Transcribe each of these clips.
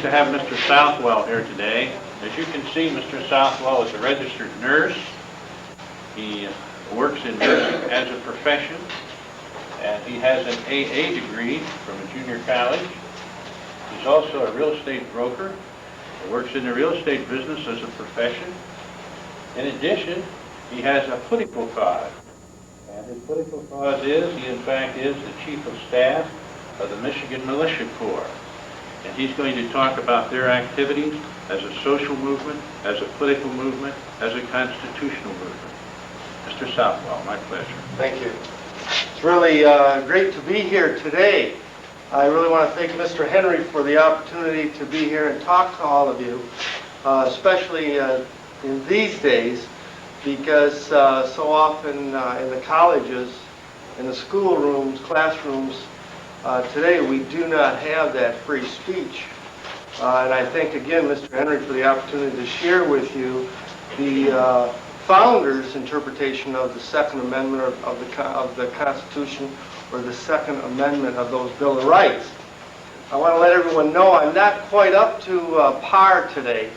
to have Mr. Southwell here today. As you can see, Mr. Southwell is a registered nurse. He works in nursing as a profession, and he has an AA degree from a junior college. He's also a real estate broker. He works in the real estate business as a profession. In addition, he has a political cause. And his political cause is, he in fact is the Chief of Staff of the Michigan Militia Corps. And he's going to talk about their activities as a social movement, as a political movement, as a constitutional movement. Mr. Southwell, my pleasure. Thank you. It's really great to be here today. I really want to thank Mr. Henry for the opportunity to be here and talk to all of you, especially in these days, because so often in the colleges, in the schoolrooms, classrooms, today we do not have that free speech. And I thank again Mr. Henry for the opportunity to share with you the founders' interpretation of the Second Amendment of the Constitution, or the Second Amendment of those Bill of Rights. I want to let everyone know I'm not quite up to par today.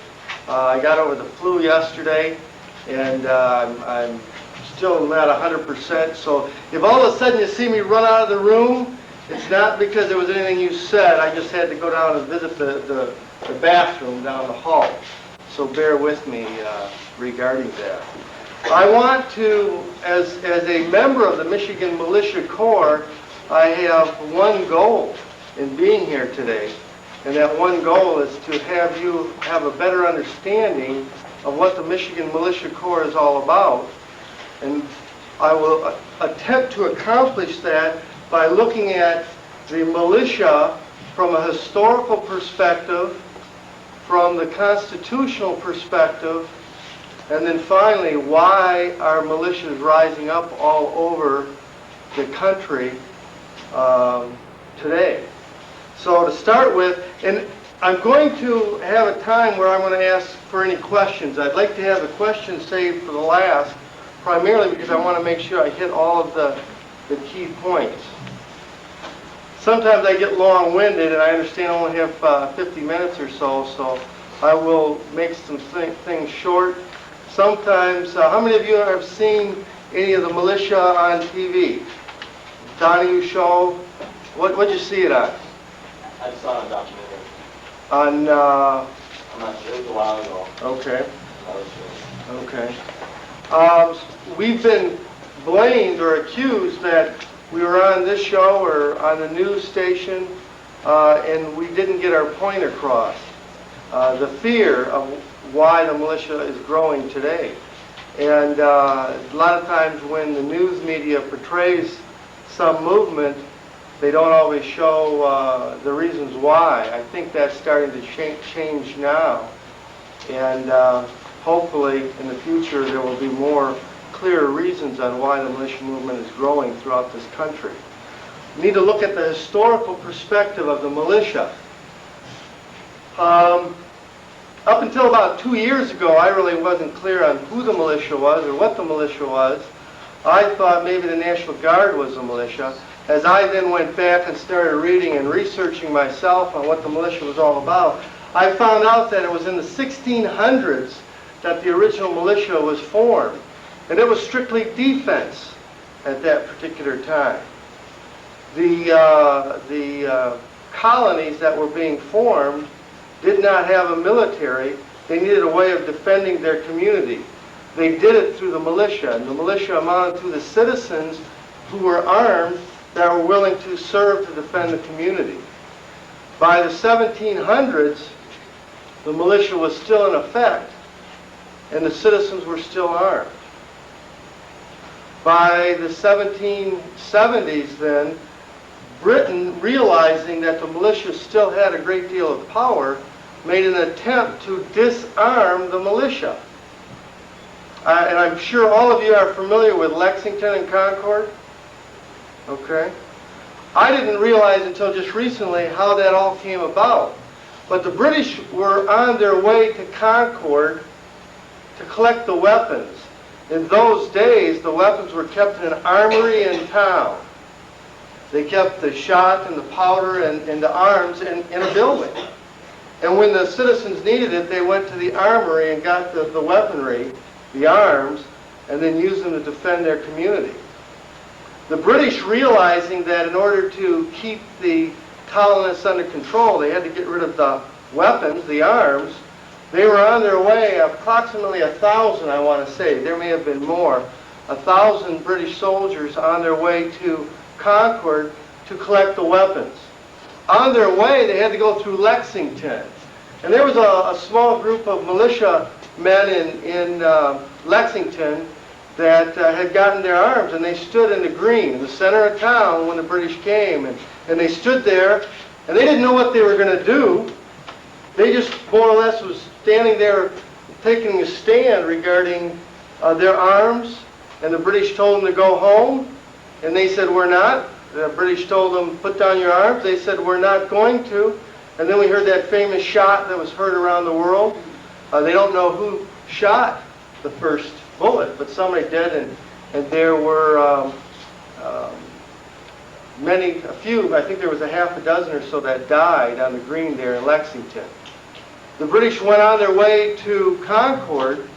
I got over the flu yesterday, and I'm still not 100%. So if all of a sudden you see me run out of the room, it's not because there was anything you said. I just had to go down and visit the bathroom down the hall. So bear with me regarding that. I want to, as a member of the Michigan Militia Corps, I have one goal in being here today. And that one goal is to have you have a better understanding of what the Michigan Militia Corps is all about. And I will attempt to accomplish that by looking at the militia from a historical perspective, from the constitutional perspective, and then finally why our militia is rising up all over the country today. So to start with, and I'm going to have a time where I'm going to ask for any questions. I'd like to have the questions saved for the last, primarily because I want to make sure I hit all of the key points. Sometimes I get long-winded, and I understand I only have 50 minutes or so I will make some things short. Sometimes, how many of you have seen any of the militia on TV? Donahue show? What'd you see it on? I saw a documentary. On, I'm not sure, it was a while ago. Okay. I was sure. Okay. We've been blamed or accused that we were on this show or on the news station and we didn't get our point across. The fear of why the militia is growing today. And a lot of times when the news media portrays some movement, they don't always show the reasons why. I think that's starting to change now. And hopefully in the future there will be more clear reasons on why the militia movement is growing throughout this country. We need to look at the historical perspective of the militia. Up until about 2 years ago, I really wasn't clear on who the militia was or what the militia was. I thought maybe the National Guard was the militia. As I then went back and started reading and researching myself on what the militia was all about, I found out that it was in the 1600s that the original militia was formed. And it was strictly defense at that particular time. The colonies that were being formed did not have a military. They needed a way of defending their community. They did it through the militia, and the militia amounted to the citizens who were armed that were willing to serve to defend the community. By the 1700s, the militia was still in effect, and the citizens were still armed. By the 1770s then, Britain, realizing that the militia still had a great deal of power, made an attempt to disarm the militia. And I'm sure all of you are familiar with Lexington and Concord. Okay? I didn't realize until just recently how that all came about. But the British were on their way to Concord to collect the weapons. In those days, the weapons were kept in an armory in town. They kept the shot and the powder and the arms in a building. And when the citizens needed it, they went to the armory and got the weaponry, the arms, and then used them to defend their community. The British, realizing that in order to keep the colonists under control, they had to get rid of the weapons, the arms. They were on their way, approximately 1,000, I want to say. There may have been more. 1,000 British soldiers on their way to Concord to collect the weapons. On their way, they had to go through Lexington. And there was a small group of militia men in Lexington that had gotten their arms, and they stood in the green, in the center of town when the British came. And they stood there, and they didn't know what they were going to do. They just more or less was standing there taking a stand regarding their arms, and the British told them to go home, and they said, we're not. The British told them, put down your arms. They said, we're not going to. And then we heard that famous shot that was heard around the world. They don't know who shot the first bullet, but somebody did, and there were a few, I think there was a half a dozen or so that died on the green there in Lexington. The British went on their way to Concord,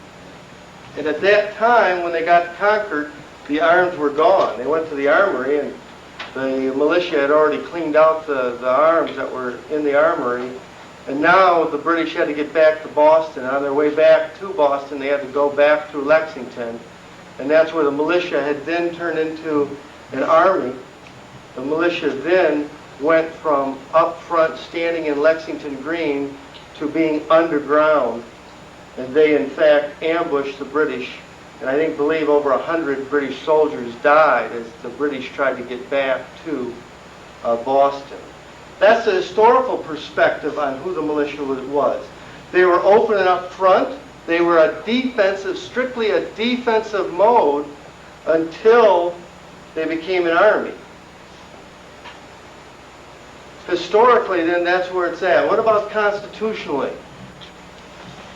and at that time, when they got to Concord, the arms were gone. They went to the armory, and the militia had already cleaned out the arms that were in the armory, and now the British had to get back to Boston. On their way back to Boston, they had to go back through Lexington, and that's where the militia had then turned into an army. The militia then went from up front, standing in Lexington Green, to being underground, and they in fact ambushed the British. And I believe over 100 British soldiers died as the British tried to get back to Boston. That's the historical perspective on who the militia was. They were open and up front. They were a defensive, strictly a defensive mode until they became an army. Historically, then, that's where it's at. What about constitutionally?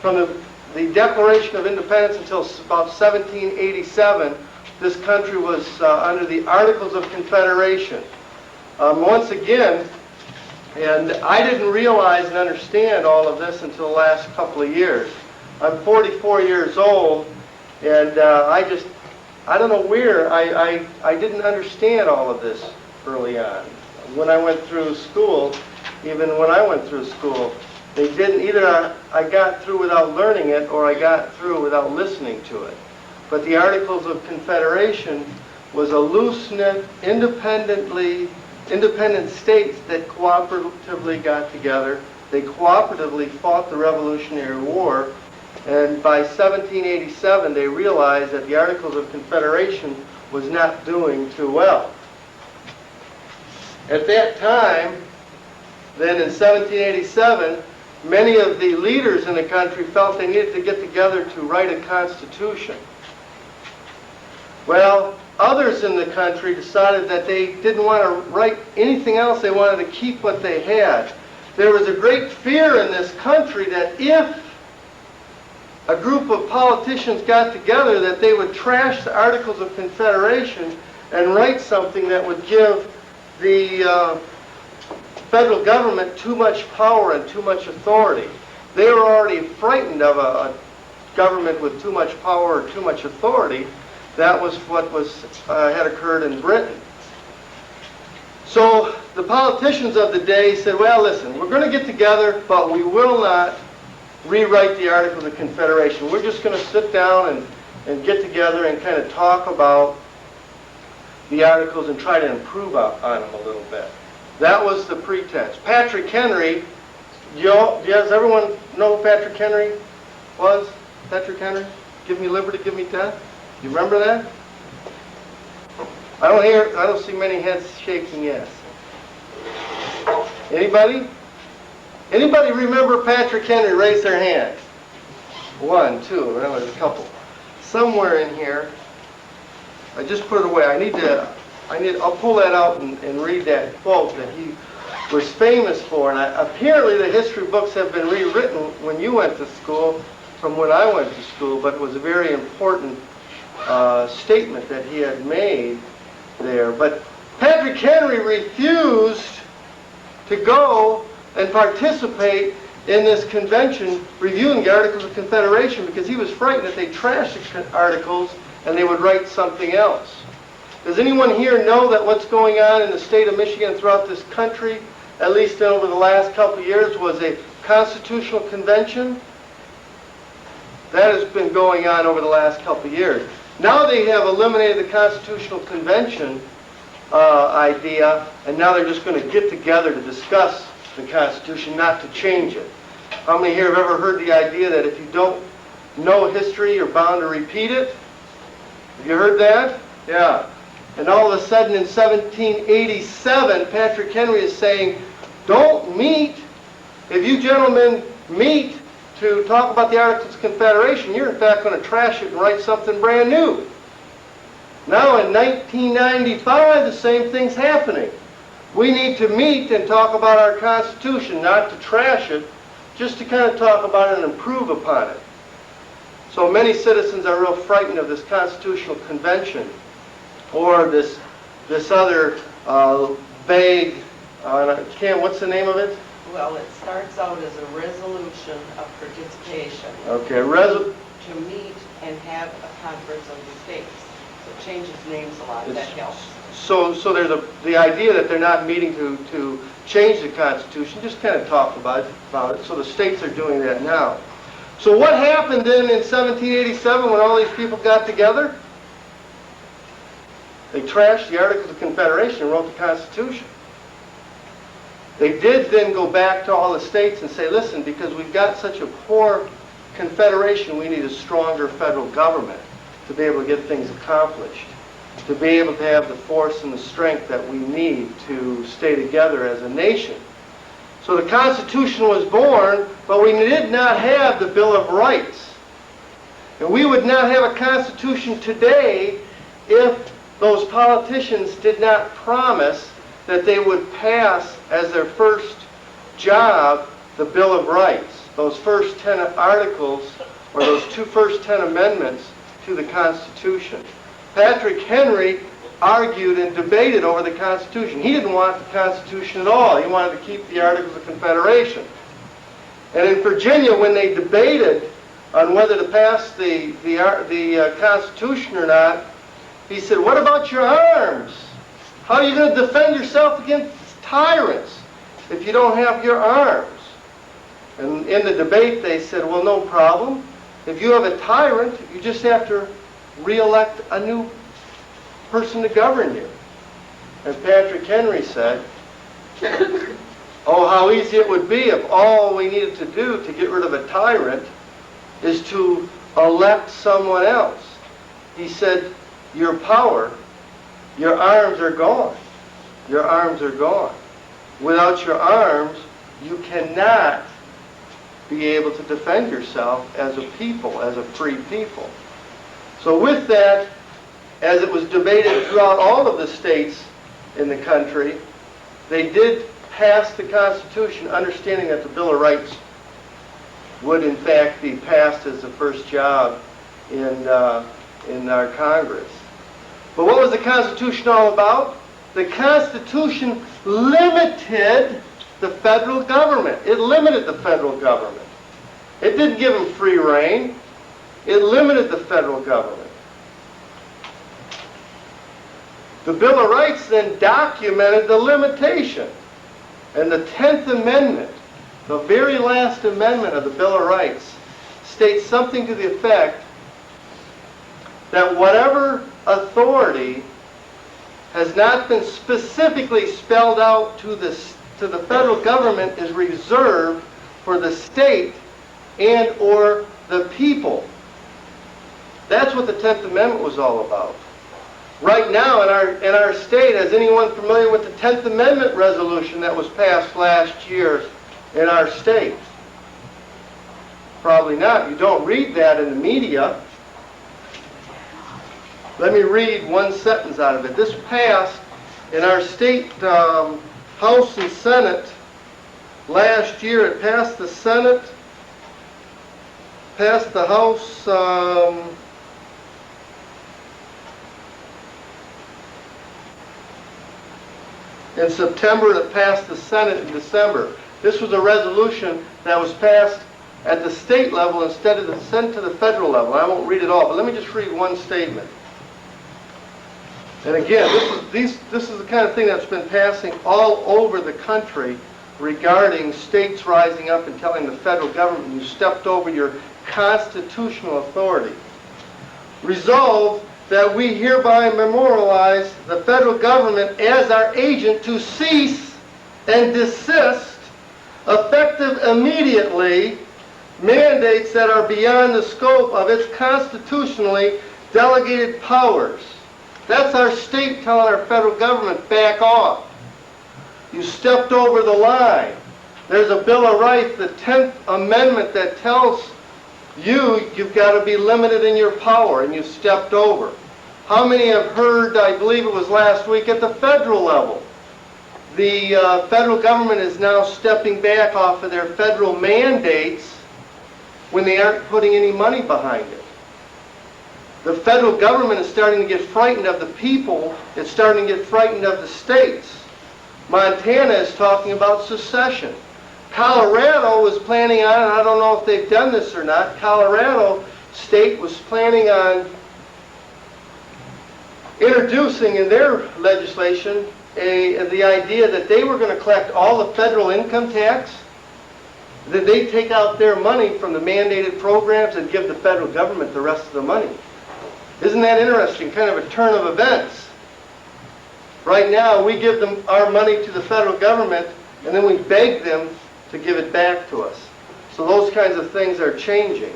From the Declaration of Independence until about 1787, this country was under the Articles of Confederation. Once again, and I didn't realize and understand all of this until the last couple of years. I'm 44 years old, and I don't know where, I didn't understand all of this early on. When I went through school, even when I went through school, they didn't, either I got through without learning it or I got through without listening to it. But the Articles of Confederation was a loose-knit, independent states that cooperatively got together. They cooperatively fought the Revolutionary War, and by 1787 they realized that the Articles of Confederation was not doing too well. At that time, then in 1787, many of the leaders in the country felt they needed to get together to write a constitution. Well, others in the country decided that they didn't want to write anything else. They wanted to keep what they had. There was a great fear in this country that if a group of politicians got together, that they would trash the Articles of Confederation and write something that would give the federal government too much power and too much authority. They were already frightened of a government with too much power or too much authority. That was what had occurred in Britain. So the politicians of the day said, well, listen, we're going to get together, but we will not rewrite the Articles of Confederation. We're just going to sit down and get together and kind of talk about the Articles and try to improve on them a little bit. That was the pretense. Patrick Henry, does everyone know who Patrick Henry was? Patrick Henry? Give me liberty, give me death? You remember that? I don't see many heads shaking yes. Anybody? Anybody remember Patrick Henry? Raise their hand. One, two, there was a couple. Somewhere in here, I just put it away. I'll pull that out and read that quote that he was famous for. And apparently the history books have been rewritten when you went to school from when I went to school, but it was a very important statement that he had made there. But Patrick Henry refused to go and participate in this convention reviewing the Articles of Confederation because he was frightened that they trashed the articles and they would write something else. Does anyone here know that what's going on in the state of Michigan throughout this country, at least over the last couple of years, was a constitutional convention? That has been going on over the last couple of years. Now they have eliminated the constitutional convention idea, and now they're just going to get together to discuss the Constitution, not to change it. How many here have ever heard the idea that if you don't know history, you're bound to repeat it? Have you heard that? Yeah. And all of a sudden in 1787, Patrick Henry is saying, don't meet. If you gentlemen meet to talk about the Articles of Confederation, you're in fact going to trash it and write something brand new. Now in 1995, the same thing's happening. We need to meet and talk about our Constitution, not to trash it, just to kind of talk about it and improve upon it. So many citizens are real frightened of this Constitutional Convention or this other vague, Cam, what's the name of it? Well, it starts out as a resolution of participation. Okay, to meet and have a conference of the states. So it changes names a lot, that helps. So there's the idea that they're not meeting to change the Constitution, just kind of talk about it. So the states are doing that now. So what happened then in 1787 when all these people got together? They trashed the Articles of Confederation and wrote the Constitution. They did then go back to all the states and say, listen, because we've got such a poor confederation, we need a stronger federal government to be able to get things accomplished, to be able to have the force and the strength that we need to stay together as a nation. So the Constitution was born, but we did not have the Bill of Rights. And we would not have a Constitution today if those politicians did not promise that they would pass as their first job the Bill of Rights, those first 10 articles, or those first 10 amendments to the Constitution. Patrick Henry argued and debated over the Constitution. He didn't want the Constitution at all. He wanted to keep the Articles of Confederation. And in Virginia, when they debated on whether to pass the Constitution or not, he said, what about your arms? How are you going to defend yourself against tyrants if you don't have your arms? And in the debate, they said, well, no problem. If you have a tyrant, you just have to re-elect a new person to govern you. And Patrick Henry said, oh, how easy it would be if all we needed to do to get rid of a tyrant is to elect someone else. He said, your power, your arms are gone. Your arms are gone. Without your arms, you cannot be able to defend yourself as a people, as a free people. So with that, as it was debated throughout all of the states in the country, they did pass the Constitution, understanding that the Bill of Rights would in fact be passed as the first job in our Congress. But what was the Constitution all about? The Constitution limited the federal government. It limited the federal government. It didn't give them free rein. It limited the federal government. The Bill of Rights then documented the limitation. And the 10th Amendment, the very last amendment of the Bill of Rights, states something to the effect that whatever authority has not been specifically spelled out to the federal government is reserved for the state and or the people. That's what the 10th Amendment was all about. Right now in our state, is anyone familiar with the 10th Amendment resolution that was passed last year in our state? Probably not. You don't read that in the media. Let me read one sentence out of it. This passed in our state House and Senate last year. It passed the Senate, passed the House in September, and it passed the Senate in December. This was a resolution that was passed at the state level instead of sent to the federal level. I won't read it all, but let me just read one statement. And again, this is the kind of thing that's been passing all over the country regarding states rising up and telling the federal government you stepped over your constitutional authority. Resolved that we hereby memorialize the federal government as our agent to cease and desist, effective immediately, mandates that are beyond the scope of its constitutionally delegated powers. That's our state telling our federal government, back off. You stepped over the line. There's a Bill of Rights, the 10th Amendment, that tells you've got to be limited in your power, and you stepped over. How many have heard, I believe it was last week, at the federal level, the federal government is now stepping back off of their federal mandates when they aren't putting any money behind it. The federal government is starting to get frightened of the people. It's starting to get frightened of the states. Montana is talking about secession. Colorado was planning on, and I don't know if they've done this or not, Colorado state was planning on introducing in their legislation the idea that they were going to collect all the federal income tax, that they take out their money from the mandated programs and give the federal government the rest of the money. Isn't that interesting? Kind of a turn of events. Right now, we give them our money to the federal government, and then we beg them to give it back to us. So those kinds of things are changing.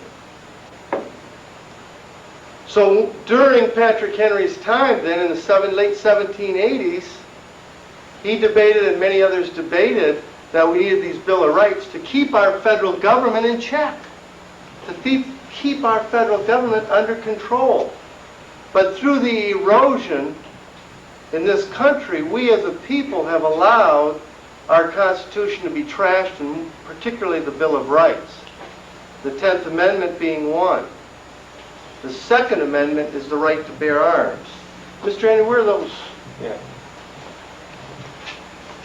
So during Patrick Henry's time then, in the late 1780s, he debated, and many others debated, that we needed these Bill of Rights to keep our federal government in check, to keep our federal government under control. But through the erosion in this country, we as a people have allowed our Constitution to be trashed, and particularly the Bill of Rights, the 10th Amendment being one. The Second Amendment is the right to bear arms. Mr. Andy, where are those? Yeah.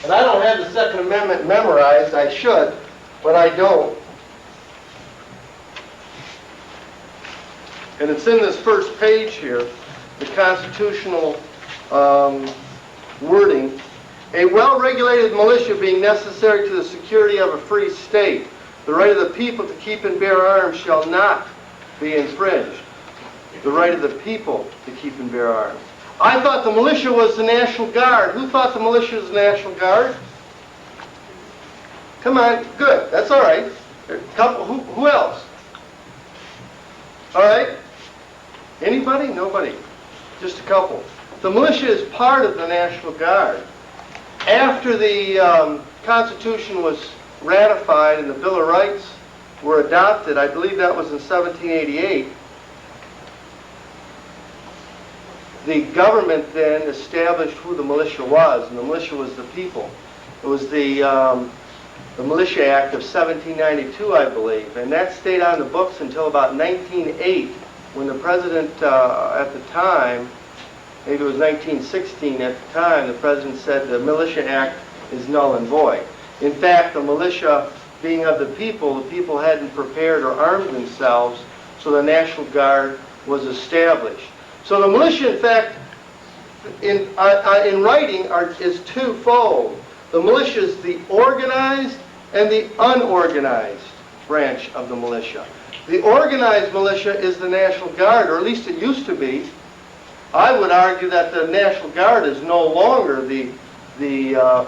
And I don't have the Second Amendment memorized. I should, but I don't. And it's in this first page here, the constitutional wording. A well-regulated militia being necessary to the security of a free state, the right of the people to keep and bear arms shall not be infringed. The right of the people to keep and bear arms. I thought the militia was the National Guard. Who thought the militia was the National Guard? Come on, good. That's all right. Who else? All right. Anybody? Nobody. Just a couple. The militia is part of the National Guard. After the Constitution was ratified and the Bill of Rights were adopted, I believe that was in 1788, the government then established who the militia was, and the militia was the people. It was the Militia Act of 1792, I believe, and that stayed on the books until about 1908, when the president at the time, maybe it was 1916 at the time, the president said the Militia Act is null and void. In fact, the militia being of the people hadn't prepared or armed themselves, so the National Guard was established. So the militia, in fact, in writing is twofold. The militia is the organized and the unorganized branch of the militia. The organized militia is the National Guard, or at least it used to be. I would argue that the National Guard is no longer the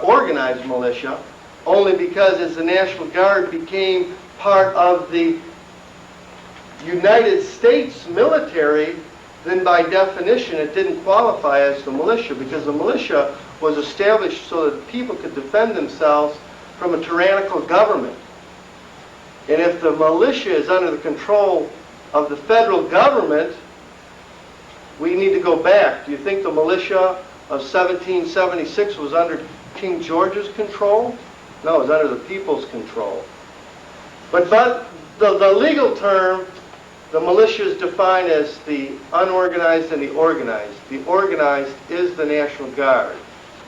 organized militia, only because as the National Guard became part of the United States military, then by definition it didn't qualify as the militia, because the militia was established so that people could defend themselves from a tyrannical government. And if the militia is under the control of the federal government, we need to go back. Do you think the militia of 1776 was under King George's control? No, it was under the people's control. But the legal term, the militia is defined as the unorganized and the organized. The organized is the National Guard.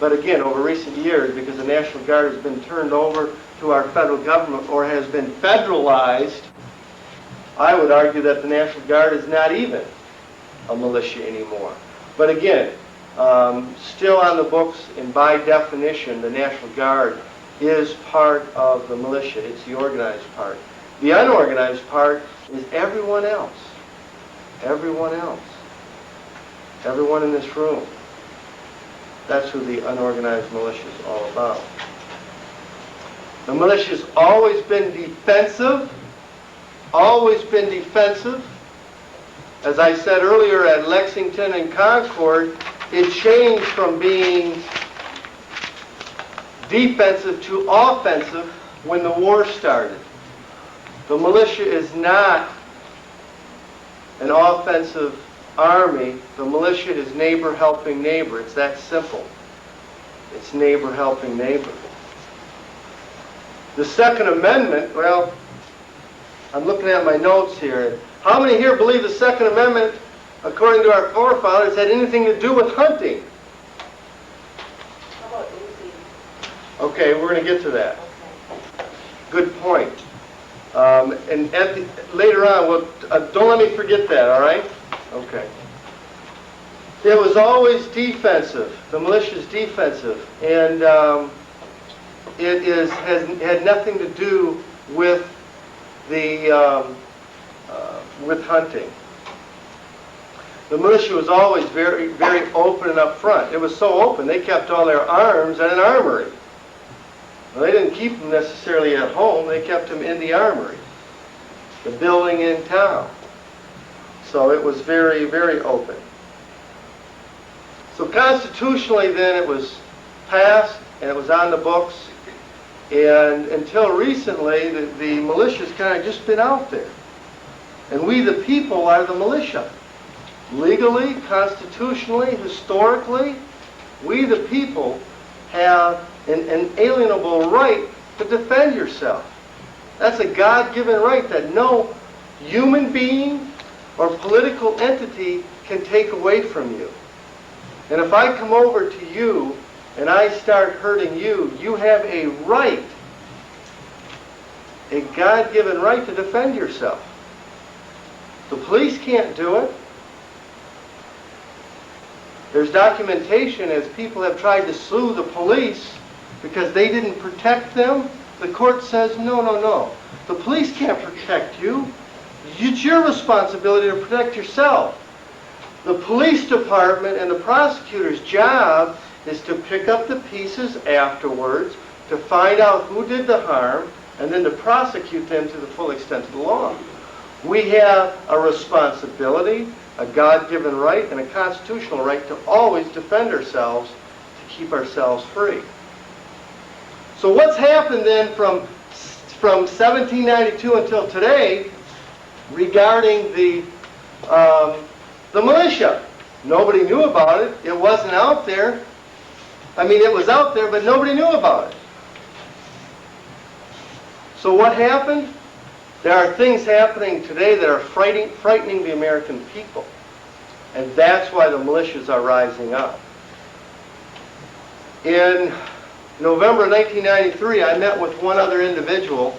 But again, over recent years, because the National Guard has been turned over to our federal government or has been federalized, I would argue that the National Guard is not even a militia anymore. But again, still on the books, and by definition, the National Guard is part of the militia. It's the organized part. The unorganized part is everyone else. Everyone else. Everyone in this room. That's who the unorganized militia is all about. The militia's always been defensive. Always been defensive. As I said earlier, at Lexington and Concord, it changed from being defensive to offensive when the war started. The militia is not an offensive army. The militia is neighbor helping neighbor. It's that simple. It's neighbor helping neighbor. The Second Amendment, well, I'm looking at my notes here. How many here believe the Second Amendment, according to our forefathers, had anything to do with hunting? How about Uzi? Okay, we're going to get to that. Okay. Good point. And later on, don't let me forget that, all right? Okay. It was always defensive. The militia's defensive. And it had nothing to do with with hunting. The militia was always very, very open and upfront. It was so open, they kept all their arms at an armory. Well, they didn't keep them necessarily at home, they kept them in the armory, the building in town. So it was very, very open. So constitutionally then it was passed and it was on the books, and until recently the militia's kind of just been out there. And we the people are the militia. Legally, constitutionally, historically, we the people have an inalienable right to defend yourself. That's a God-given right that no human being or political entity can take away from you. And if I come over to you and I start hurting you, you have a right, a God-given right to defend yourself. The police can't do it. There's documentation as people have tried to sue the police because they didn't protect them. The court says, no, no, no. The police can't protect you. It's your responsibility to protect yourself. The police department and the prosecutor's job is to pick up the pieces afterwards, to find out who did the harm, and then to prosecute them to the full extent of the law. We have a responsibility, a God-given right, and a constitutional right to always defend ourselves, to keep ourselves free. So what's happened then from 1792 until today regarding the militia? Nobody knew about it. It wasn't out there. I mean, it was out there, but nobody knew about it. So what happened? There are things happening today that are frightening the American people. And that's why the militias are rising up. In November 1993, I met with one other individual,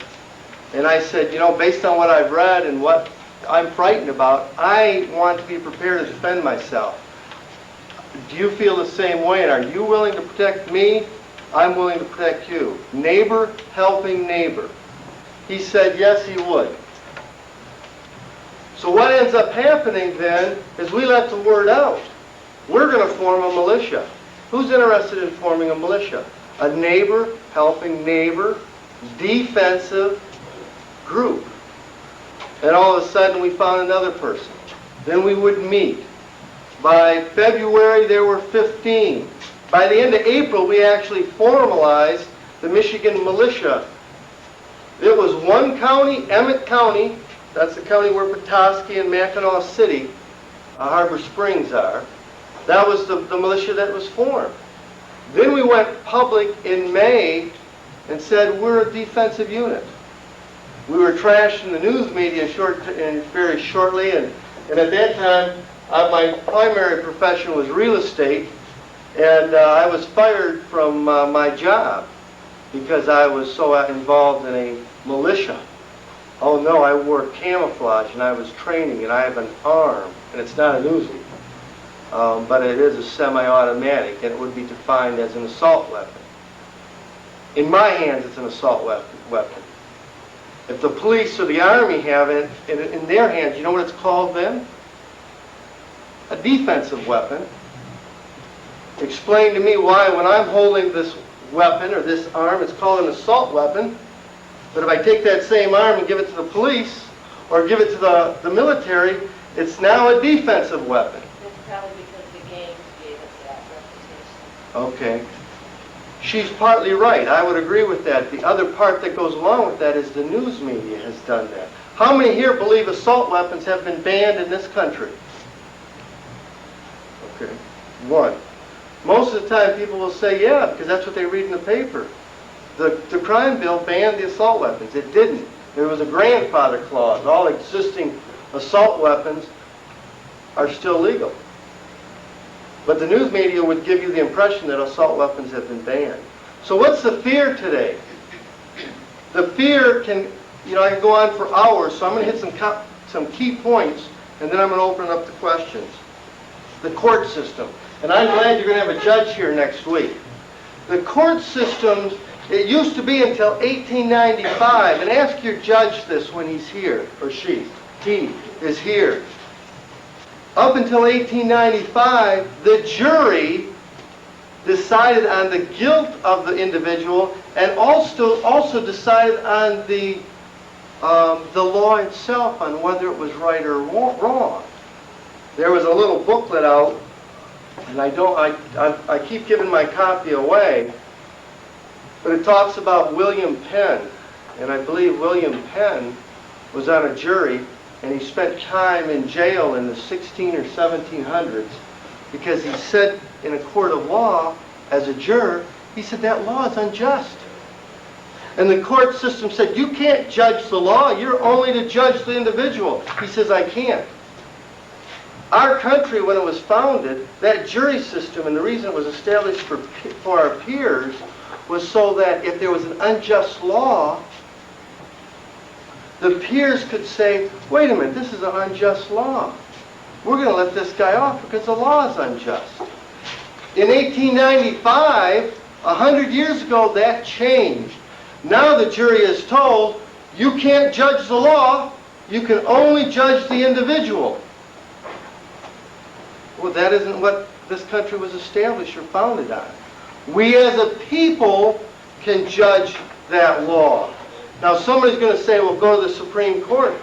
and I said, you know, based on what I've read and what I'm frightened about, I want to be prepared to defend myself. Do you feel the same way, and are you willing to protect me? I'm willing to protect you. Neighbor helping neighbor. He said yes, he would. So what ends up happening then is we let the word out. We're going to form a militia. Who's interested in forming a militia? A neighbor helping neighbor, defensive group. And all of a sudden we found another person. Then we would meet. By February there were 15. By the end of April we actually formalized the Michigan Militia. It was one county, Emmett County, that's the county where Petoskey and Mackinac City, Harbor Springs are. That was the militia that was formed. Then we went public in May and said we're a defensive unit. We were trashed in the news media very shortly, and at that time my primary profession was real estate, and I was fired from my job. because I was so involved in a militia. Oh no, I wore camouflage and I was training and I have an arm, and it's not an Uzi, but it is a semi-automatic, and it would be defined as an assault weapon. In my hands, it's an assault weapon. If the police or the army have it in their hands, you know what it's called then? A defensive weapon. Explain to me why, when I'm holding this weapon or this arm, it's called an assault weapon, but if I take that same arm and give it to the police or give it to the military, it's now a defensive weapon. It's probably because the gangs gave us that reputation. Okay. She's partly right. I would agree with that. The other part that goes along with that is the news media has done that. How many here believe assault weapons have been banned in this country? Okay. One. Most of the time people will say, yeah, because that's what they read in the paper. The crime bill banned the assault weapons. It didn't. There was a grandfather clause. All existing assault weapons are still legal. But the news media would give you the impression that assault weapons have been banned. So what's the fear today? The fear can, I can go on for hours, so I'm going to hit some key points, and then I'm going to open up to questions. The court system. And I'm glad you're going to have a judge here next week. The court system, it used to be until 1895, and ask your judge this when he's here, or he is here. Up until 1895, the jury decided on the guilt of the individual and also decided on the law itself, on whether it was right or wrong. There was a little booklet out, and I keep giving my copy away, but it talks about William Penn, and I believe William Penn was on a jury, and he spent time in jail in the 16 or 1700s because he said in a court of law, as a juror, he said that law is unjust. And the court system said, you can't judge the law, you're only to judge the individual. He says, I can't. Our country, when it was founded, that jury system, and the reason it was established for our peers, was so that if there was an unjust law, the peers could say, wait a minute, this is an unjust law. We're going to let this guy off because the law is unjust. In 1895, 100 years ago, that changed. Now the jury is told, you can't judge the law, you can only judge the individual. Well, that isn't what this country was established or founded on. We as a people can judge that law. Now somebody's going to say, well, go to the Supreme Court.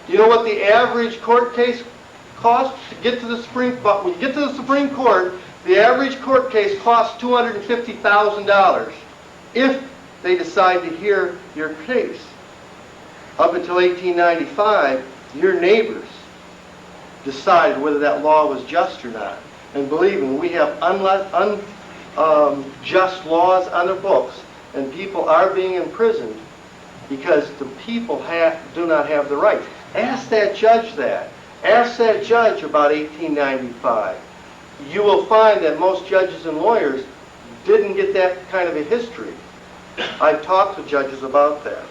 You know what the average court case costs to get to the Supreme Court? When you get to the Supreme Court, the average court case costs $250,000 if they decide to hear your case. Up until 1895, your neighbors decided whether that law was just or not. And believe me, we have unjust laws on the books, and people are being imprisoned because the people do not have the right. Ask that judge that. Ask that judge about 1895. You will find that most judges and lawyers didn't get that kind of a history. I've talked to judges about that.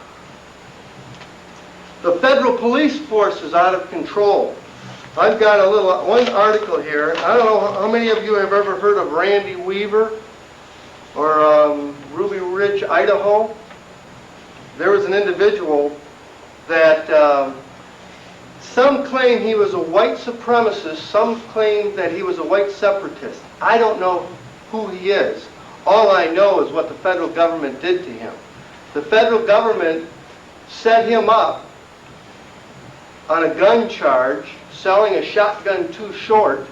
The federal police force is out of control. I've got one article here. I don't know how many of you have ever heard of Randy Weaver or Ruby Ridge, Idaho. There was an individual that some claim he was a white supremacist, some claim that he was a white separatist. I don't know who he is. All I know is what the federal government did to him. The federal government set him up on a gun charge, selling a shotgun too short.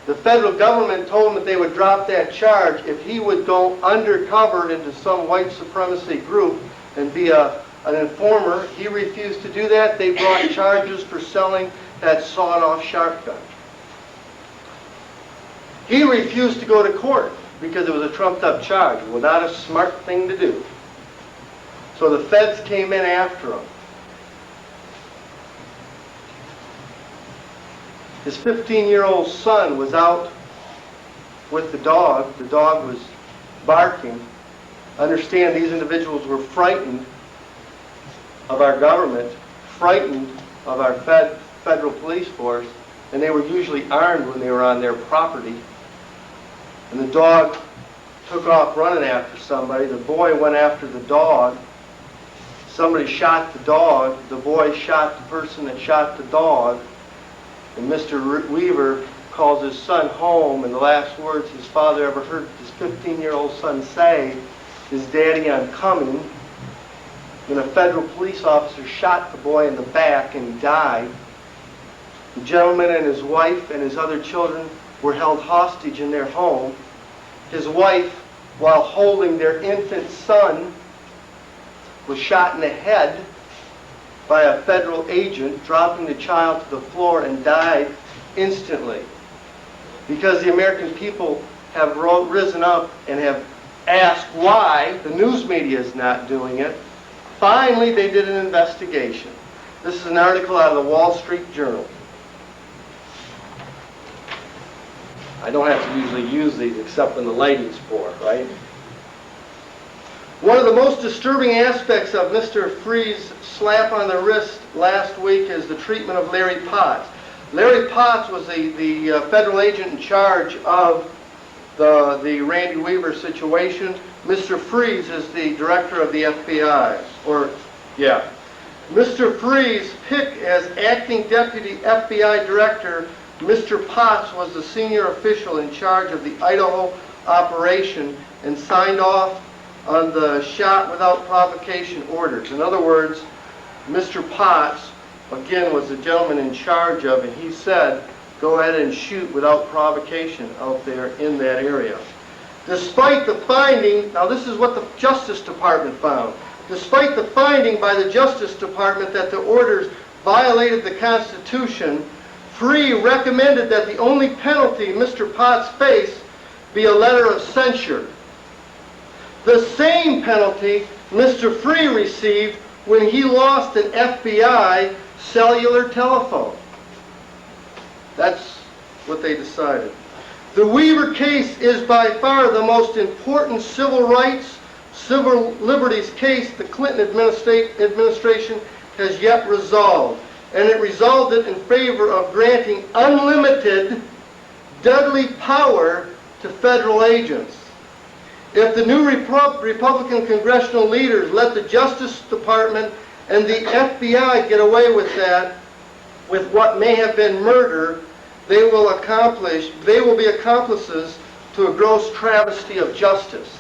The federal government told him that they would drop that charge if he would go undercover into some white supremacy group and be an informer. He refused to do that. They brought charges for selling that sawed-off shotgun. He refused to go to court because it was a trumped-up charge. It was not a smart thing to do. So the feds came in after him. His 15-year-old son was out with the dog. The dog was barking. Understand, these individuals were frightened of our government, frightened of our federal police force, and they were usually armed when they were on their property. And the dog took off running after somebody. The boy went after the dog. Somebody shot the dog. The boy shot the person that shot the dog. And Mr. Weaver calls his son home, and the last words his father ever heard his 15-year-old son say is, "Daddy, I'm coming." Then a federal police officer shot the boy in the back, and he died. The gentleman and his wife and his other children were held hostage in their home. His wife, while holding their infant son, was shot in the head by a federal agent, dropping the child to the floor, and died instantly. Because the American people have risen up and have asked why the news media is not doing it, finally they did an investigation. This is an article out of the Wall Street Journal. I don't have to usually use these except when the lighting's poor, right? One of the most disturbing aspects of Mr. Freeh's slap on the wrist last week is the treatment of Larry Potts. Larry Potts was the federal agent in charge of the Randy Weaver situation. Mr. Freeh is the director of the FBI. Mr. Freeh's pick as acting deputy FBI director, Mr. Potts was the senior official in charge of the Idaho operation and signed off on the shot without provocation orders. In other words, Mr. Potts, again, was the gentleman in charge of, and he said, go ahead and shoot without provocation out there in that area. Despite the finding, now this is what the Justice Department found, despite the finding by the Justice Department that the orders violated the Constitution, Freeh recommended that the only penalty Mr. Potts faced be a letter of censure. The same penalty Mr. Freeh received when he lost an FBI cellular telephone. That's what they decided. The Weaver case is by far the most important civil rights, civil liberties case the Clinton administration has yet resolved. And it resulted in favor of granting unlimited, deadly power to federal agents. If the new Republican congressional leaders let the Justice Department and the FBI get away with that, with what may have been murder, they will be accomplices to a gross travesty of justice.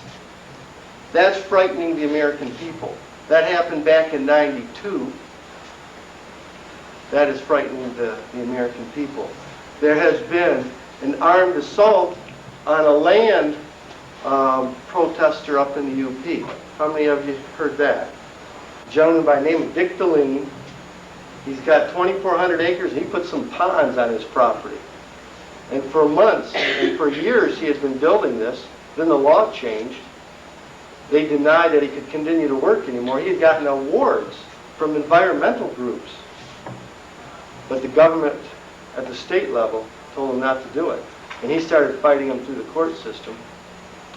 That's frightening the American people. That happened back in '92. That is frightening the American people. There has been an armed assault on a land protester up in the UP. How many of you heard that? A gentleman by the name of Dick DeLysle. He's got 2,400 acres, and he put some ponds on his property. And for months and for years he had been building this. Then the law changed. They denied that he could continue to work anymore. He had gotten awards from environmental groups. But the government at the state level told him not to do it. And he started fighting him through the court system.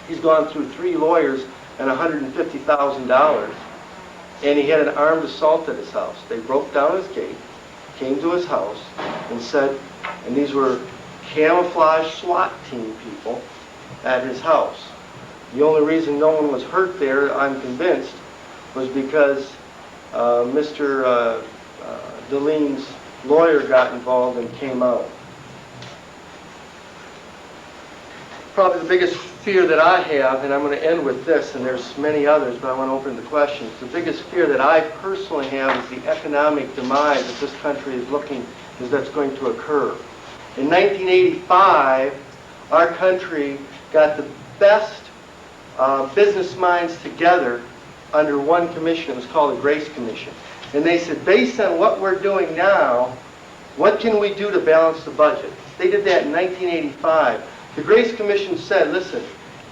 He's gone through 3 lawyers and $150,000. And he had an armed assault at his house. They broke down his gate, came to his house, and said, and these were camouflage SWAT team people at his house. The only reason no one was hurt there, I'm convinced, was because Mr. DeLysle's lawyer got involved and came out. Probably the biggest fear that I have, and I'm going to end with this, and there's many others, but I want to open the questions. The biggest fear that I personally have is the economic demise that this country is that's going to occur. In 1985, our country got the best business minds together under one commission. It was called the Grace Commission. And they said, based on what we're doing now, what can we do to balance the budget? They did that in 1985. The Grace Commission said, listen,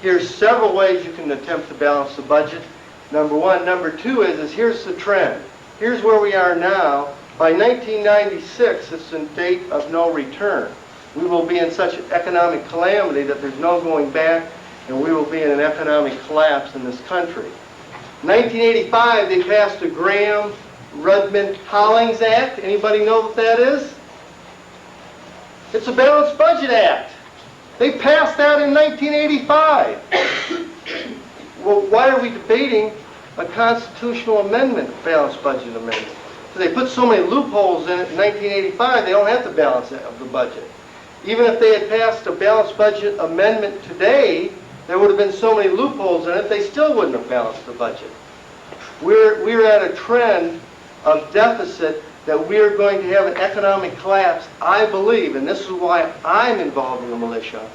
here's several ways you can attempt to balance the budget. Number one. Number two is here's the trend. Here's where we are now. By 1996, it's a date of no return. We will be in such an economic calamity that there's no going back, and we will be in an economic collapse in this country. 1985, they passed the Graham-Rudman-Hollings Act. Anybody know what that is? It's a Balanced Budget Act. They passed that in 1985. Well, why are we debating a constitutional amendment, balanced budget amendment? They put so many loopholes in it in 1985, they don't have the balance of the budget. Even if they had passed a balanced budget amendment today, there would have been so many loopholes in it, they still wouldn't have balanced the budget. We're at a trend of deficit that we are going to have an economic collapse, I believe, and this is why I'm involved in the militia,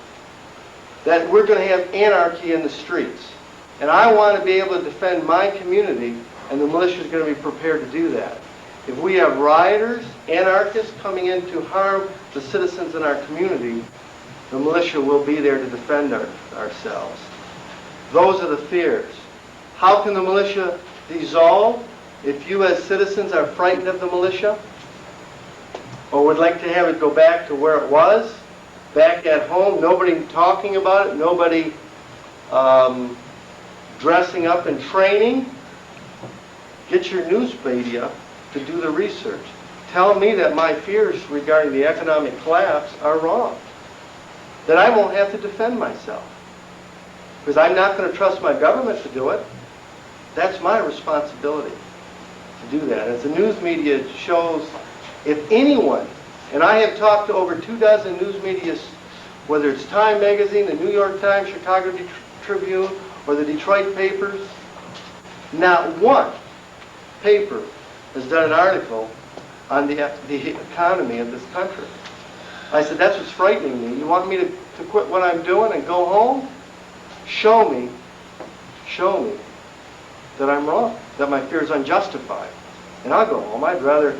that we're going to have anarchy in the streets. And I want to be able to defend my community, and the militia is going to be prepared to do that. If we have rioters, anarchists coming in to harm the citizens in our community, the militia will be there to defend ourselves. Those are the fears. How can the militia dissolve if you as citizens are frightened of the militia? Or would like to have it go back to where it was? Back at home, nobody talking about it, nobody dressing up and training? Get your news media to do the research. Tell me that my fears regarding the economic collapse are wrong. That I won't have to defend myself. Because I'm not going to trust my government to do it. That's my responsibility to do that. As the news media shows, if anyone, and I have talked to over 24 news media, whether it's Time Magazine, the New York Times, Chicago Tribune, or the Detroit papers, not one paper has done an article on the economy of this country. I said, that's what's frightening me. You want me to quit what I'm doing and go home? Show me that I'm wrong, that my fear is unjustified. And I'll go home. I'd rather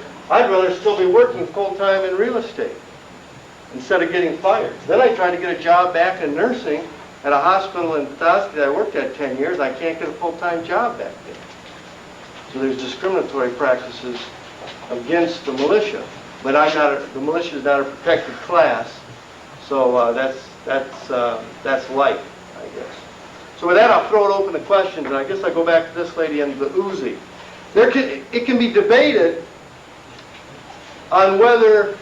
still be working full-time in real estate instead of getting fired. Then I tried to get a job back in nursing at a hospital in Bethesda that I worked at 10 years. I can't get a full-time job back there. So there's discriminatory practices against the militia. But the militia is not a protected class, so that's life, I guess. So with that, I'll throw it open to questions, and I guess I'll go back to this lady and the Uzi. It can be debated on whether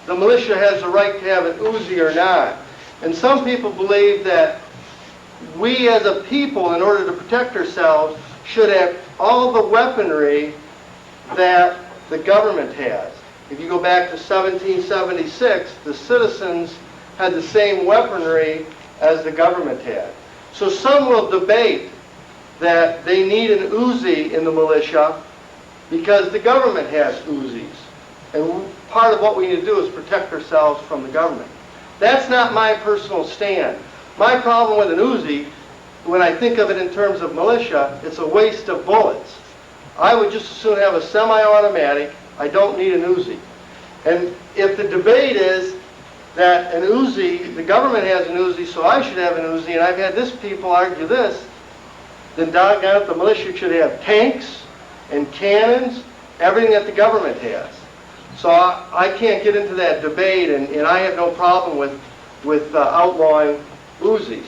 the militia has the right to have an Uzi or not. And some people believe that we as a people, in order to protect ourselves, should have all the weaponry that the government has. If you go back to 1776, the citizens had the same weaponry as the government had. So some will debate that they need an Uzi in the militia because the government has Uzis. And part of what we need to do is protect ourselves from the government. That's not my personal stand. My problem with an Uzi, when I think of it in terms of militia, it's a waste of bullets. I would just as soon have a semi-automatic. I don't need an Uzi. And if the debate is that an Uzi, the government has an Uzi, so I should have an Uzi, and I've had this people argue this, then doggone it, the militia should have tanks and cannons, everything that the government has. So I can't get into that debate, and I have no problem with outlawing Uzis.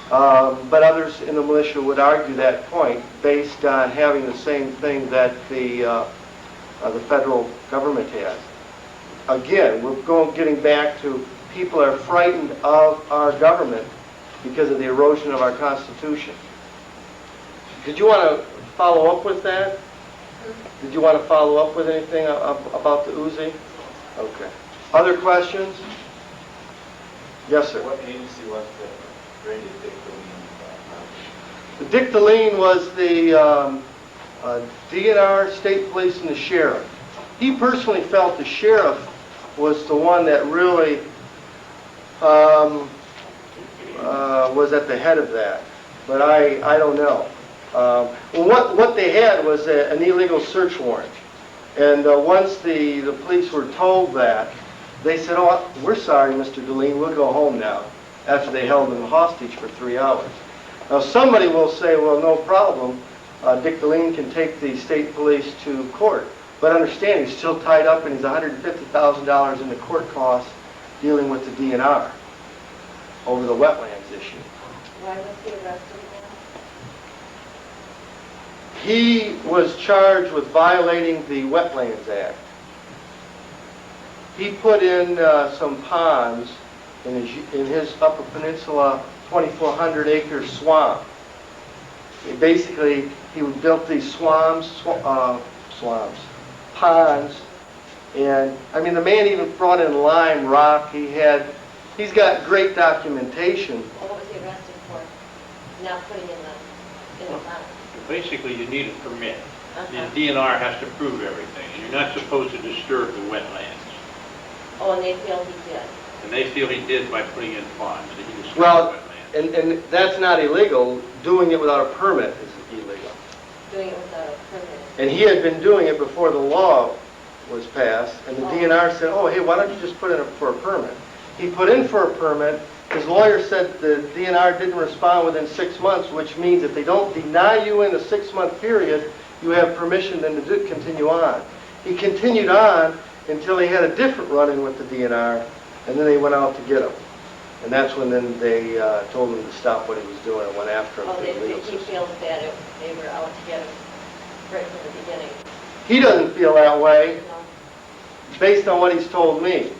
But others in the militia would argue that point based on having the same thing that the federal government has. Again, we're getting back to people are frightened of our government because of the erosion of our Constitution. Did you want to follow up with that? Did you want to follow up with anything about the Uzi? Okay. Other questions? Yes, sir. What agency was the rated Dick DeLysle? The Dick DeLysle was the DNR, state police, and the sheriff. He personally felt the sheriff was the one that really was at the head of that. But I don't know. Well, what they had was an illegal search warrant. And once the police were told that, they said, oh, we're sorry, Mr. DeLysle, we'll go home now, after they held him hostage for 3 hours. Now, somebody will say, well, no problem. Dick DeLysle can take the state police to court. But understand, he's still tied up and he's $150,000 in the court costs dealing with the DNR over the wetlands issue. Why was he arrested then? He was charged with violating the Wetlands Act. He put in some ponds in his Upper Peninsula 2,400-acre swamp. Basically, he built these ponds, and I mean, the man even brought in lime rock. He's got great documentation. Well, what was he arrested for? Not putting in the pond? Basically, you need a permit. Uh-huh. The DNR has to prove everything, and you're not supposed to disturb the wetlands. Oh, and they feel he did. And they feel he did by putting in ponds, that he disturbed Well, the wetlands. and that's not illegal. Doing it without a permit is illegal. Doing it without a permit. And he had been doing it before the law was passed, and the DNR said, oh, hey, why don't you just put in for a permit? He put in for a permit. His lawyer said the DNR didn't respond within 6 months, which means if they don't deny you in a 6-month period, you have permission then to continue on. He continued on until he had a different run-in with the DNR, and then they went out to get him. And that's when then they told him to stop what he was doing and went after him. Oh, through the legal he system. feels that they were out to get him right from the beginning. He doesn't feel that way, No. based on what he's told me.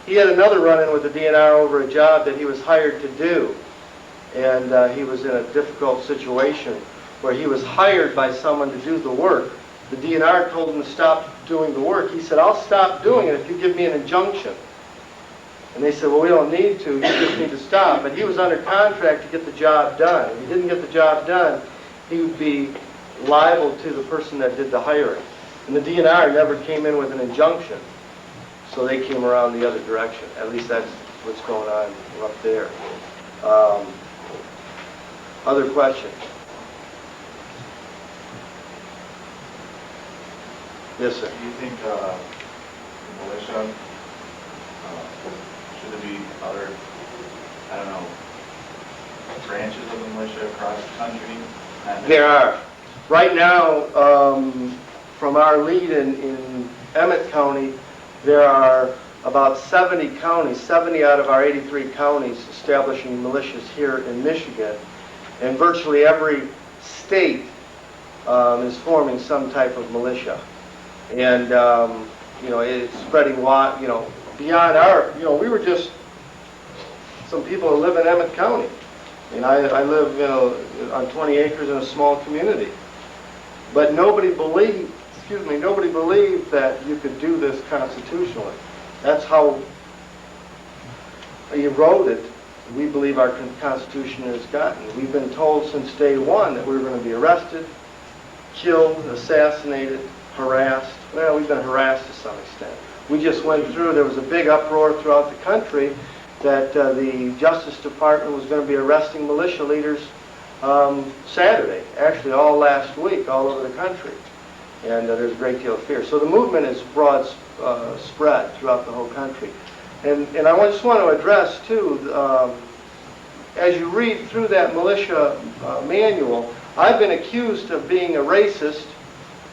He had another run-in with the DNR over a job that he was hired to do. And he was in a difficult situation where he was hired by someone to do the work. The DNR told him to stop doing the work. He said, I'll stop doing it if you give me an injunction. And they said, well, we don't need to. You just need to stop. But he was under contract to get the job done. If he didn't get the job done, he would be liable to the person that did the hiring. And the DNR never came in with an injunction. So they came around the other direction. At least that's what's going on up there. Other questions? Yes, sir. Do you think militia, should there be other, I don't know, branches of the militia across the country? There are. Right now, from our lead in Emmett County, there are about 70 counties, 70 out of our 83 counties establishing militias here in Michigan. And virtually every state is forming some type of militia. And, it's spreading wide, beyond our, we were just some people who live in Emmett County. And I live, on 20 acres in a small community. But nobody believed that you could do this constitutionally. That's how eroded we believe our Constitution has gotten. We've been told since day one that we were going to be arrested, killed, assassinated, harassed. Well, we've been harassed to some extent. We just went through, there was a big uproar throughout the country that the Justice Department was going to be arresting militia leaders Saturday, actually all last week, all over the country. And there's a great deal of fear. So the movement is broad spread throughout the whole country. And I just want to address, too, as you read through that militia manual, I've been accused of being a racist.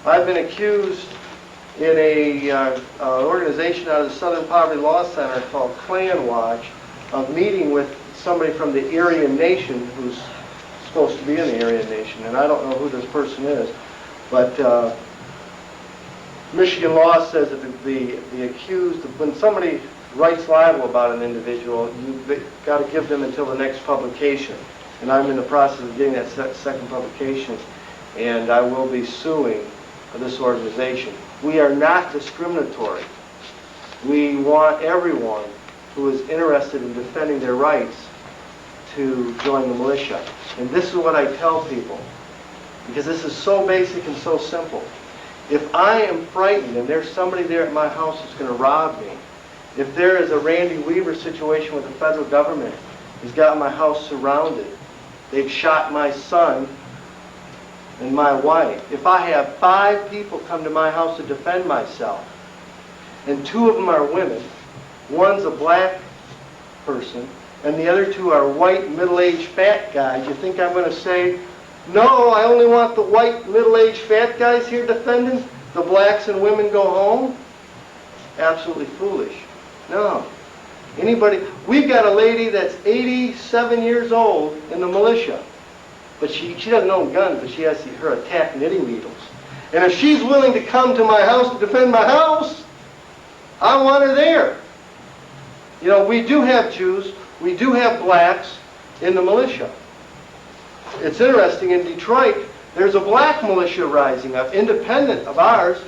I've been accused in an organization out of the Southern Poverty Law Center called Klan Watch of meeting with somebody from the Aryan Nation who's supposed to be in the Aryan Nation. And I don't know who this person is, but Michigan law says that the accused, when somebody writes libel about an individual, you've got to give them until the next publication. And I'm in the process of getting that second publication, and I will be suing this organization. We are not discriminatory. We want everyone who is interested in defending their rights to join the militia. And this is what I tell people, because this is so basic and so simple. If I am frightened and there's somebody there at my house that's going to rob me, if there is a Randy Weaver situation with the federal government, he's got my house surrounded, they've shot my son and my wife. If I have 5 people come to my house to defend myself, and 2 of them are women, one's a black person, and the other 2 are white, middle-aged, fat guys, you think I'm going to say, no, I only want the white, middle-aged, fat guys here defending? The blacks and women go home? Absolutely foolish. No. Anybody, we've got a lady that's 87 years old in the militia, but she doesn't own guns, but she has her attack knitting needles. And if she's willing to come to my house to defend my house, I want her there. You know, we do have Jews, we do have blacks in the militia. It's interesting, in Detroit, there's a black militia rising up, independent of ours.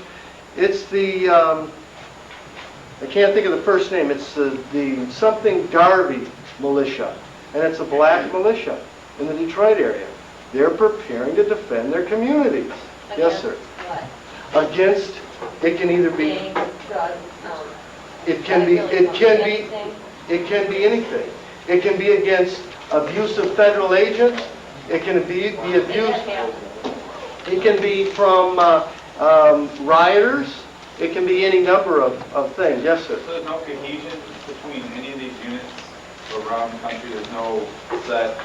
It's the, I can't think of the first name, it's the something Garvey militia. And it's a black militia in the Detroit area. They're preparing to defend their communities. Yes, sir. What? Against, it can either be, Gangs, drugs, it can be anything? anything. It can be against abuse of federal agents. It can be the abuse. It can be from rioters. It can be any number of things. Yes, sir. So there's no cohesion between any of these units around the country? There's no set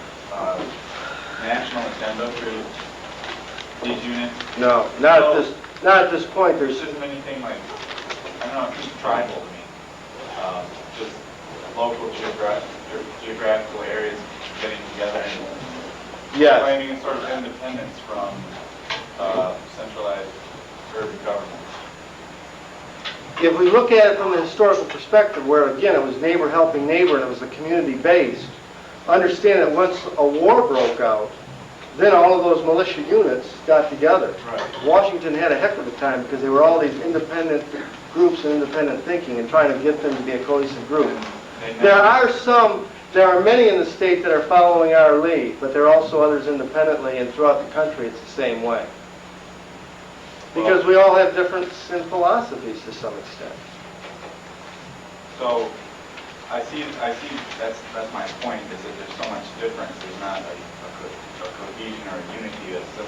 national agenda for these units? No, not at this point. There's isn't anything like, I don't know, it's just tribal to me. Just local geographical areas getting together and Yes. claiming a sort of independence from centralized urban government. If we look at it from the historical perspective, where again it was neighbor helping neighbor and it was a community based, understand that once a war broke out, then all of those militia units got together. Right. Washington had a heck of a time because they were all these independent groups and independent thinking and trying to get them to be a cohesive group. There are many in the state that are following our lead, but there are also others independently, and throughout the country it's the same way. Because we all have difference in philosophies to some extent. So I see that's my point, is that there's so much difference. There's not a cohesion or a unity that's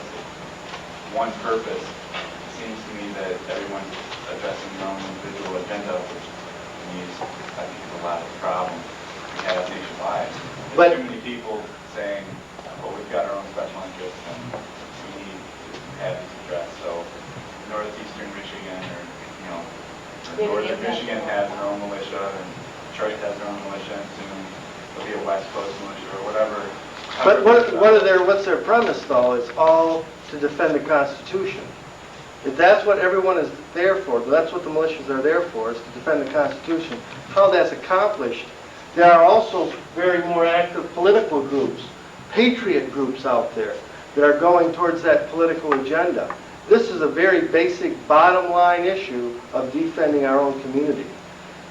one purpose. It seems to me that everyone's addressing their own individual agenda, which to me is, I think, is a lot of the problem we have nationwide. There's too many people saying, well, we've got our own special interests and we need to have these addressed. So northeastern Michigan or northern Michigan has their own militia and Detroit has their own militia and soon there'll be a West Coast militia or whatever. But what's their premise, though, is all to defend the Constitution. If that's what everyone is there for, that's what the militias are there for, is to defend the Constitution. How that's accomplished, there are also very more active political groups, patriot groups out there that are going towards that political agenda. This is a very basic bottom line issue of defending our own community.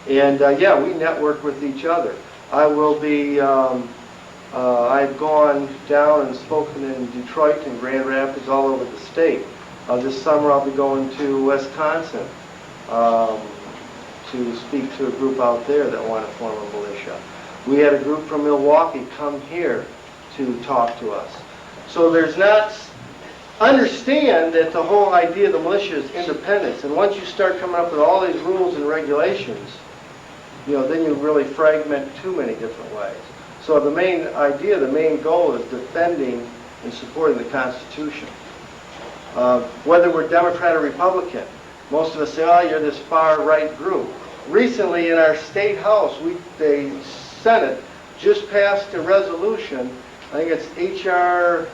And yeah, we network with each other. I will be, I've gone down and spoken in Detroit and Grand Rapids, all over the state. This summer I'll be going to Wisconsin to speak to a group out there that want to form a militia. We had a group from Milwaukee come here to talk to us. So there's not, understand that the whole idea of the militia is independence. And once you start coming up with all these rules and regulations, then you really fragment too many different ways. So the main idea, the main goal is defending and supporting the Constitution. Whether we're Democrat or Republican, most of us say, oh, you're this far-right group. Recently in our state house, the Senate just passed a resolution, I think it's H.R.,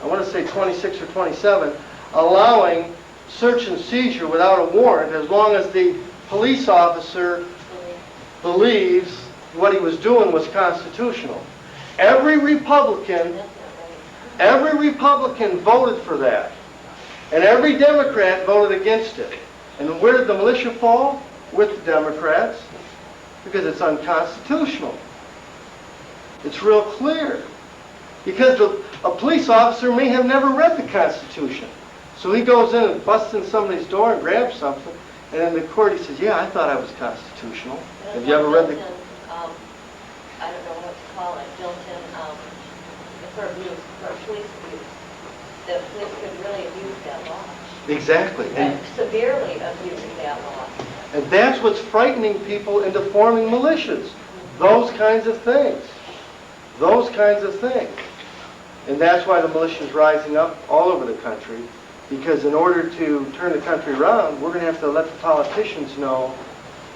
I want to say 26 or 27, allowing search and seizure without a warrant as long as the police officer believes what he was doing was constitutional. Every Republican voted for that. And every Democrat voted against it. And where did the militia fall? With the Democrats. Because it's unconstitutional. It's real clear. Because a police officer may have never read the Constitution. So he goes in and busts in somebody's door and grabs something. And in the court he says, yeah, I thought I was constitutional. Have you ever read the... I don't know what to call it, built-in, for abuse, for police abuse. The police could really abuse that law. Exactly. And severely abusing that law. And that's what's frightening people into forming militias. Those kinds of things. Those kinds of things. And that's why the militia is rising up all over the country. Because in order to turn the country around, we're going to have to let the politicians know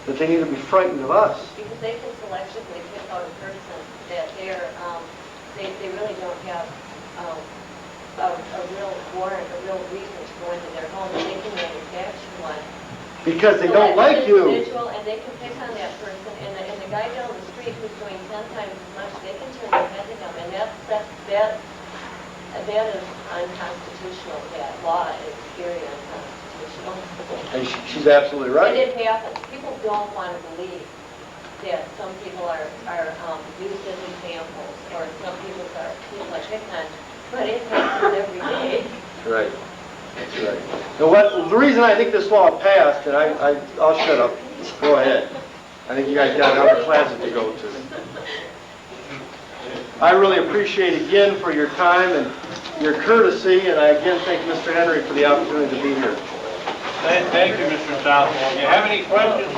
that they need to be frightened of us. Because they can selectively pick out a person that they really don't have a real warrant, a real reason to go into their home, and they can manufacture one. Because they don't like you. Individual, and they can pick on that person, and the guy down the street who's doing 10 times as much, they can turn their head to him, and that is unconstitutional. That law is very unconstitutional. And she's absolutely And right. it happens. People don't want to believe that some people are used as examples, or some people are picked on, but it happens every day. Right. That's right. Now, the reason I think this law passed, and I'll shut up. Go ahead. I think you guys got another classes to go to. I really appreciate again for your time and your courtesy, and I again thank Mr. Henry for the opportunity to be here. Thank you, Mr. Southwell. Do you have any questions?